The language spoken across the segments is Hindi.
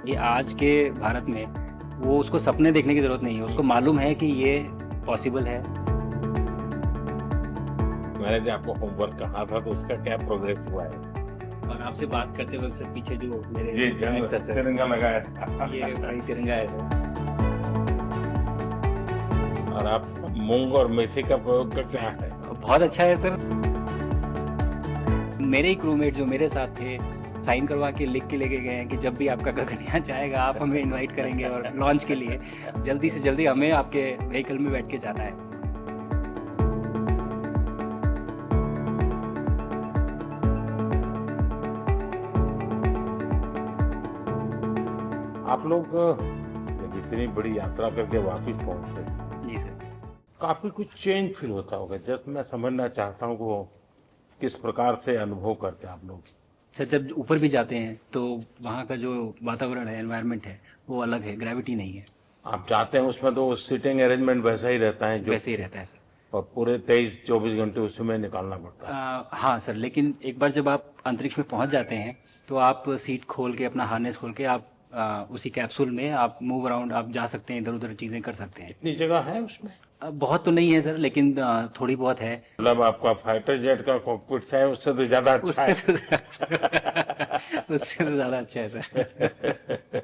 ये आज के भारत में वो उसको सपने देखने की ज़रूरत नहीं है, उसको मालूम है कि ये पॉसिबल है। मैंने जो आपको होमवर्क कहा था तो उसका क्या प्रोग्रेस हुआ है? और आपसे बात करते वक़्त सर पीछे जो मेरे ये फ्लैग था सर, तिरंगा लगाया था। ये वही तिरंगा है सर। और आप मूंग और मेथी का प्रयोग का क्या है? बहुत अच्छा है सर। मेरे ही क्रूमेट जो मेरे साथ थे, साइन करवा के लिख के लेके गए हैं कि जब भी आपका गगनयान जाएगा आप हमें इनवाइट करेंगे और लॉन्च के लिए जल्दी से जल्दी हमें आपके व्हीकल में बैठ के जाना है। आप लोग जब इतनी बड़ी यात्रा करके वापस पहुंचते जी सर। काफी कुछ चेंज फील होता होगा। जस्ट मैं समझना चाहता हूँ वो किस प्रकार से अनुभव करते हैं आप लोग। सर जब ऊपर भी जाते हैं तो वहाँ का जो वातावरण है, एनवायरनमेंट है, वो अलग है, ग्रेविटी नहीं है। आप जाते हैं उसमें तो सीटिंग अरेंजमेंट वैसा ही रहता है जो, वैसे ही रहता है सर। और पूरे 23-24 घंटे उसमें निकालना पड़ता है। हाँ सर, लेकिन एक बार जब आप अंतरिक्ष में पहुँच जाते हैं तो आप सीट खोल के अपना हार्नेस खोल के आप उसी कैप्सूल में आप मूव अराउंड आप जा सकते हैं, इधर उधर चीज़ें कर सकते हैं। इतनी जगह है उसमें? बहुत तो नहीं है सर, लेकिन थोड़ी बहुत है। मतलब आपका फाइटर जेट का कॉकपिट है उससे तो ज्यादा अच्छा उससे है। तो उससे तो ज़्यादा अच्छा है सर।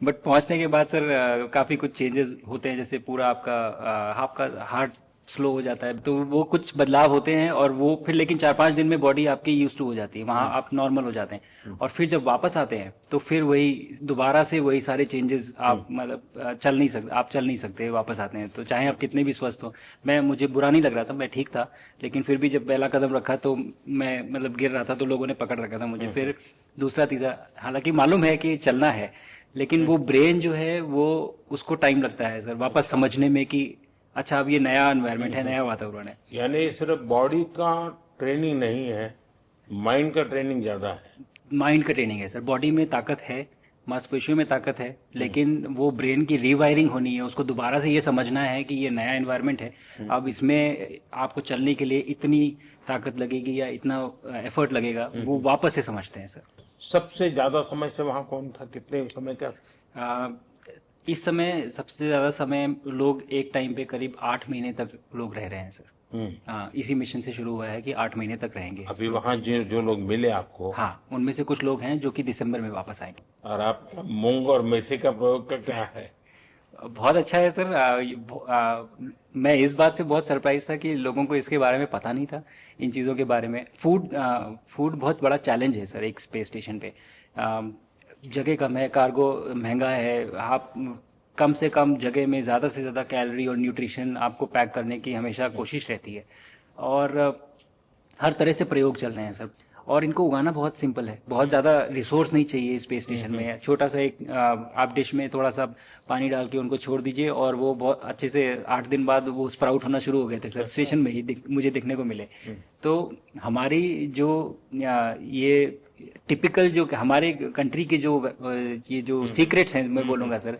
बट पहुंचने के बाद सर काफ़ी कुछ चेंजेस होते हैं, जैसे पूरा आपका हार्ट स्लो हो जाता है, तो वो कुछ बदलाव होते हैं और वो फिर लेकिन 4-5 दिन में बॉडी आपकी यूज टू हो जाती है, वहाँ आप नॉर्मल हो जाते हैं। और फिर जब वापस आते हैं तो फिर वही दोबारा से वही सारे चेंजेस आप मतलब चल नहीं सकते वापस आते हैं तो, चाहे आप कितने भी स्वस्थ हो। मुझे बुरा नहीं लग रहा था, मैं ठीक था, लेकिन फिर भी जब पहला कदम रखा तो मैं मतलब गिर रहा था तो लोगों ने पकड़ रखा था मुझे। फिर दूसरा तीसरा, हालांकि मालूम है कि चलना है, लेकिन वो ब्रेन जो है वो उसको टाइम लगता है सर वापस समझने में कि अच्छा अब ये नया एनवायरनमेंट है, नया वातावरण है। यानी सिर्फ बॉडी का ट्रेनिंग नहीं है, माइंड का ट्रेनिंग ज्यादा है। माइंड का ट्रेनिंग है सर, बॉडी में ताकत है, मांसपेशियों में ताकत है, लेकिन वो ब्रेन की रीवायरिंग होनी है, उसको दोबारा से ये समझना है कि ये नया एनवायरनमेंट है। अब इसमें आपको चलने के लिए इतनी ताकत लगेगी या इतना एफर्ट लगेगा, वो वापस से समझते हैं सर। सबसे ज्यादा समय से वहां कौन था, कितने समय का? आ, इस समय सबसे ज़्यादा समय लोग एक टाइम पे करीब 8 महीने तक लोग रह रहे हैं सर। हाँ, इसी मिशन से शुरू हुआ है कि 8 महीने तक रहेंगे। अभी वहां जो जो लोग मिले आपको, हाँ, उनमें से कुछ लोग हैं जो कि दिसंबर में वापस आएंगे। और आपका मूंग और मेथी का प्रयोग का क्या है? बहुत अच्छा है सर। मैं इस बात से बहुत सरप्राइज था कि लोगों को इसके बारे में पता नहीं था, इन चीज़ों के बारे में। फूड बहुत बड़ा चैलेंज है सर एक स्पेस स्टेशन पे। जगह कम है, कार्गो महंगा है, आप कम से कम जगह में ज़्यादा से ज़्यादा कैलोरी और न्यूट्रिशन आपको पैक करने की हमेशा कोशिश रहती है। और हर तरह से प्रयोग चल रहे हैं सर। और इनको उगाना बहुत सिंपल है, बहुत ज़्यादा रिसोर्स नहीं चाहिए स्पेस स्टेशन में। छोटा सा एक आप डिश में थोड़ा सा पानी डाल के उनको छोड़ दीजिए और वो बहुत अच्छे से 8 दिन बाद वो स्प्राउट होना शुरू हो गए थे सर, स्टेशन में ही मुझे देखने को मिले। तो हमारी जो ये टिपिकल जो हमारे कंट्री के जो ये जो सीक्रेट्स हैं मैं बोलूँगा सर,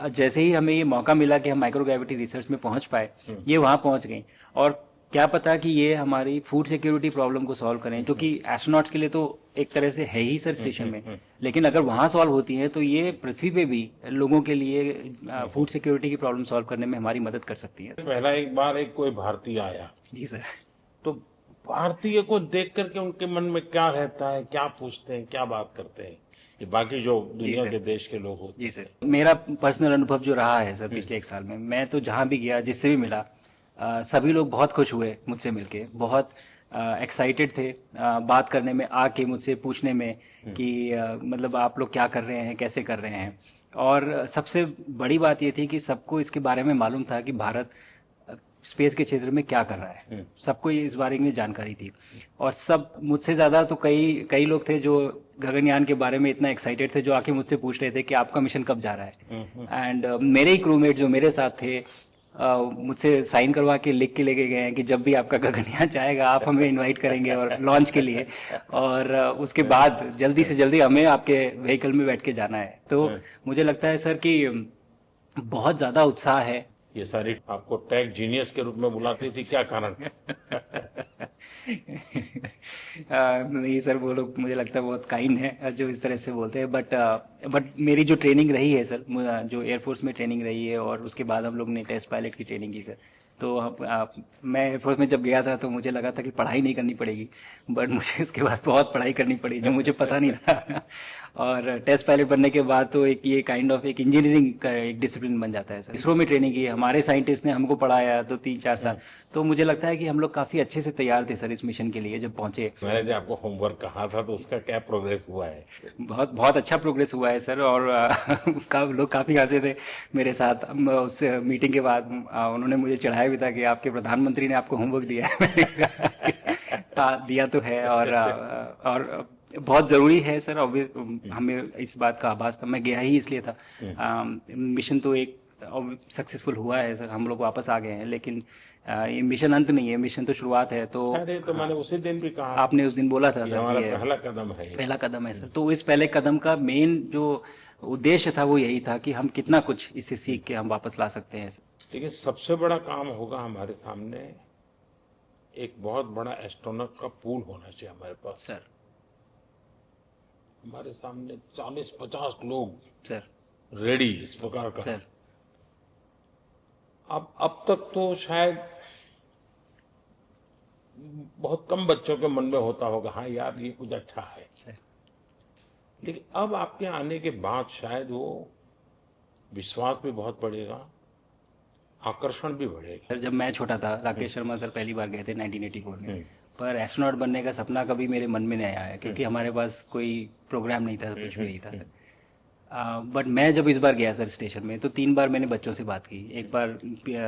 जैसे ही हमें ये मौका मिला कि हम माइक्रोग्रेविटी रिसर्च में पहुंच पाए, ये वहाँ पहुंच गई। और क्या पता कि ये हमारी फूड सिक्योरिटी प्रॉब्लम को सॉल्व करें, जो कि एस्ट्रोनॉट्स के लिए तो एक तरह से है ही सर स्टेशन में, लेकिन अगर वहाँ सॉल्व होती है तो ये पृथ्वी पे भी लोगों के लिए फूड सिक्योरिटी की प्रॉब्लम सॉल्व करने में हमारी मदद कर सकती है। पहला एक बार एक कोई भारतीय आया, जी सर। तो भारतीय को देख करके उनके मन में क्या रहता है, क्या पूछते हैं, क्या बात करते हैं, ये बाकी जो दुनिया के देश के लोग होते जी सर, मेरा पर्सनल अनुभव जो रहा है सर पिछले 1 साल में, मैं तो जहाँ भी गया जिससे भी मिला, सभी लोग बहुत खुश हुए मुझसे मिलके, बहुत एक्साइटेड थे बात करने में, आके मुझसे पूछने में कि मतलब आप लोग क्या कर रहे हैं, कैसे कर रहे हैं। और सबसे बड़ी बात ये थी कि सबको इसके बारे में मालूम था कि भारत स्पेस के क्षेत्र में क्या कर रहा है, सबको ये इस बारे में जानकारी थी। और सब मुझसे ज़्यादा तो कई कई लोग थे जो गगनयान के बारे में इतना एक्साइटेड थे, जो आके मुझसे पूछ रहे थे कि आपका मिशन कब जा रहा है। एंड मेरे ही क्रूमेट जो मेरे साथ थे, मुझसे साइन करवा के लिख के लेके गए हैं कि जब भी आपका गगनयान जाएगा आप हमें इनवाइट करेंगे और लॉन्च के लिए, और उसके बाद जल्दी से जल्दी हमें आपके व्हीकल में बैठ के जाना है। तो मुझे लगता है सर कि बहुत ज़्यादा उत्साह है ये सारी आपको टेक जीनियस के रूप में बुलाती थी, क्या कारण? नहीं सर, वो लोग मुझे लगता है बहुत काइंड है जो इस तरह से बोलते हैं, बट मेरी जो ट्रेनिंग रही है सर, जो एयरफोर्स में ट्रेनिंग रही है और उसके बाद हम लोग ने टेस्ट पायलट की ट्रेनिंग की सर। तो मैं एयरफोर्स में जब गया था तो मुझे लगा था कि पढ़ाई नहीं करनी पड़ेगी, बट मुझे उसके बाद बहुत पढ़ाई करनी पड़ी जो मुझे पता नहीं था। और टेस्ट पायलट बनने के बाद तो एक ये काइंड ऑफ एक इंजीनियरिंग का एक डिसिप्लिन बन जाता है सर। इसरो में ट्रेनिंग की, हमारे साइंटिस्ट ने हमको पढ़ाया तो 3-4 साल। तो मुझे लगता है कि हम लोग काफ़ी अच्छे से तैयार थे सर इस मिशन के लिए जब पहुंचे। मैंने जो आपको होमवर्क कहा था तो उसका क्या प्रोग्रेस हुआ है? बहुत बहुत अच्छा प्रोग्रेस हुआ है सर। और लोग काफ़ी हंसे थे मेरे साथ। उस मीटिंग के बाद उन्होंने मुझे चढ़ाया भी था कि आपके प्रधानमंत्री ने आपको होमवर्क दिया है। मैंने कहा कि, हाँ, दिया तो है और बहुत ज़रूरी है सर। हमें इस बात का आभास था, मैं गया ही इसलिए था। मिशन तो एक सक्सेसफुल हुआ है सर, हम लोग वापस आ गए हैं, लेकिन ये मिशन अंत नहीं है, मिशन तो शुरुआत है। तो अरे तो मैंने उसी दिन भी कहा, आपने उस दिन बोला था ये सर हमारा कि ये पहला कदम है। पहला कदम है सर। तो इस पहले कदम का मेन जो उद्देश्य था वो यही था कि हम कितना कुछ इससे सीख के हम वापस ला सकते हैं सर। लेकिन सबसे बड़ा काम होगा हमारे सामने, एक बहुत बड़ा एस्ट्रोनॉट का पूल होना चाहिए हमारे पास। सर हमारे सामने 40-50 लोग सर रेडी इस प्रकार का। सर अब तक तो शायद बहुत कम बच्चों के मन में होता होगा, हाँ यार ये कुछ अच्छा है। सर लेकिन अब आपके आने के बाद शायद वो विश्वास भी बहुत बढ़ेगा, आकर्षण भी बढ़ेगा। सर, जब मैं छोटा था, राकेश शर्मा सर पहली बार गए थे 1984 में, हम्म, पर एस्ट्रोनॉट बनने का सपना कभी मेरे मन में नहीं आया क्योंकि हमारे पास कोई प्रोग्राम नहीं था, कुछ भी नहीं था सर। बट मैं जब इस बार गया सर स्टेशन में, तो 3 बार मैंने बच्चों से बात की। एक बार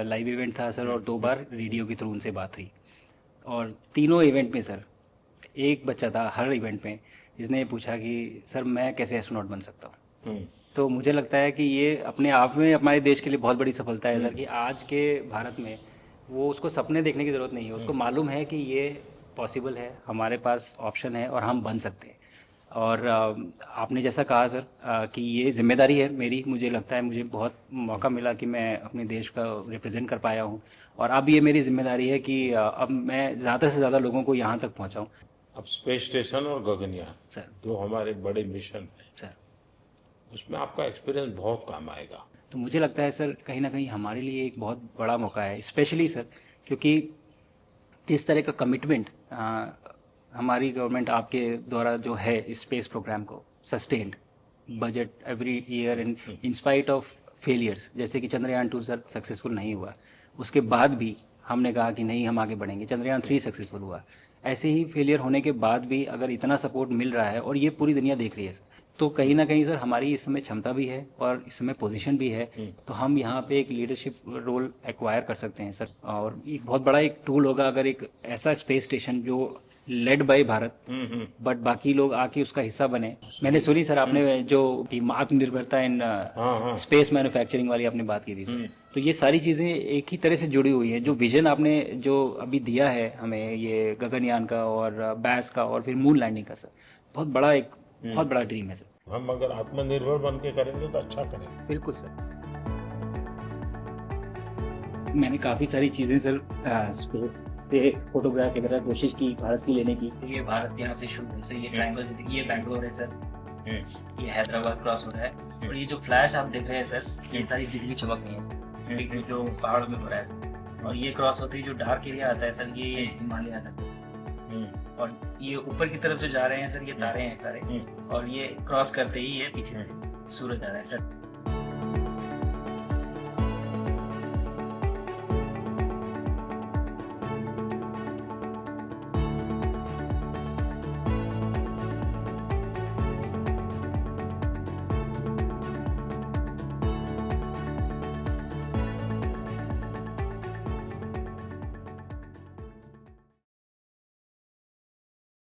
लाइव इवेंट था सर और 2 बार रेडियो के थ्रू उनसे बात हुई। और तीनों इवेंट में सर एक बच्चा था हर इवेंट में जिसने ये पूछा कि सर मैं कैसे एस्ट्रोनॉट बन सकता हूँ। हम्म, तो मुझे लगता है कि ये अपने आप में हमारे देश के लिए बहुत बड़ी सफलता है सर कि आज के भारत में वो उसको सपने देखने की ज़रूरत नहीं है, उसको मालूम है कि ये पॉसिबल है, हमारे पास ऑप्शन है और हम बन सकते हैं। और आपने जैसा कहा सर कि ये जिम्मेदारी है मेरी, मुझे लगता है मुझे बहुत मौका मिला कि मैं अपने देश का रिप्रेजेंट कर पाया हूँ। और अब ये मेरी जिम्मेदारी है कि अब मैं ज़्यादा से ज़्यादा लोगों को यहाँ तक पहुँचाऊँ। अब स्पेस स्टेशन और गगनयान सर दो हमारे बड़े मिशन हैं, सर उसमें आपका एक्सपीरियंस बहुत काम आएगा। तो मुझे लगता है सर कहीं ना कहीं हमारे लिए एक बहुत बड़ा मौका है, स्पेशली सर क्योंकि जिस तरह का कमिटमेंट हमारी गवर्नमेंट आपके द्वारा जो है इस स्पेस प्रोग्राम को sustained budget every year and in spite of failures, जैसे कि चंद्रयान 2 सर सक्सेसफुल नहीं हुआ, उसके बाद भी हमने कहा कि नहीं हम आगे बढ़ेंगे, चंद्रयान 3 सक्सेसफुल हुआ। ऐसे ही फेलियर होने के बाद भी अगर इतना सपोर्ट मिल रहा है और ये पूरी दुनिया देख रही है सर, तो कहीं ना कहीं सर हमारी इस समय क्षमता भी है और इस समय पोजीशन भी है, तो हम यहाँ पे एक लीडरशिप रोल एक्वायर कर सकते हैं सर। और एक बहुत बड़ा एक टूल होगा अगर एक ऐसा स्पेस स्टेशन जो लेड बाय भारत बट बाकी लोग आके उसका हिस्सा बने। मैंने सुनी सर आपने जो आत्मनिर्भरता इन स्पेस मैन्युफैक्चरिंग वाली आपने बात की थी सर, तो ये सारी चीज़ें एक ही तरह से जुड़ी हुई है। जो विजन आपने जो अभी दिया है हमें ये गगनयान का और बैस का और फिर मून लैंडिंग का सर, बहुत बड़ा ड्रीम है सर। हम अगर आत्मनिर्भर बन के करेंगे तो अच्छा करेंगे। बिल्कुल सर। मैंने काफ़ी सारी चीज़ें सर स्पेस से फोटोग्राफ वगैरह कोशिश की भारत की लेने की। ये भारत यहाँ से शुरू से ये ट्रायंगल, ये बैंगलोर है सर, ये हैदराबाद क्रॉस हो रहा है और ये जो फ्लैश आप देख रहे हैं सर ये सारी बिजली चमक रही है सर, ये जो पहाड़ों में हो रहा है सर। और ये क्रॉस होती है जो डार्क एरिया आता है सर, ये हिमालय आता है। और ये ऊपर की तरफ जो जा रहे हैं सर ये तारे हैं सारे, और ये क्रॉस करते ही ये पीछे से सूरज आ रहा है सर।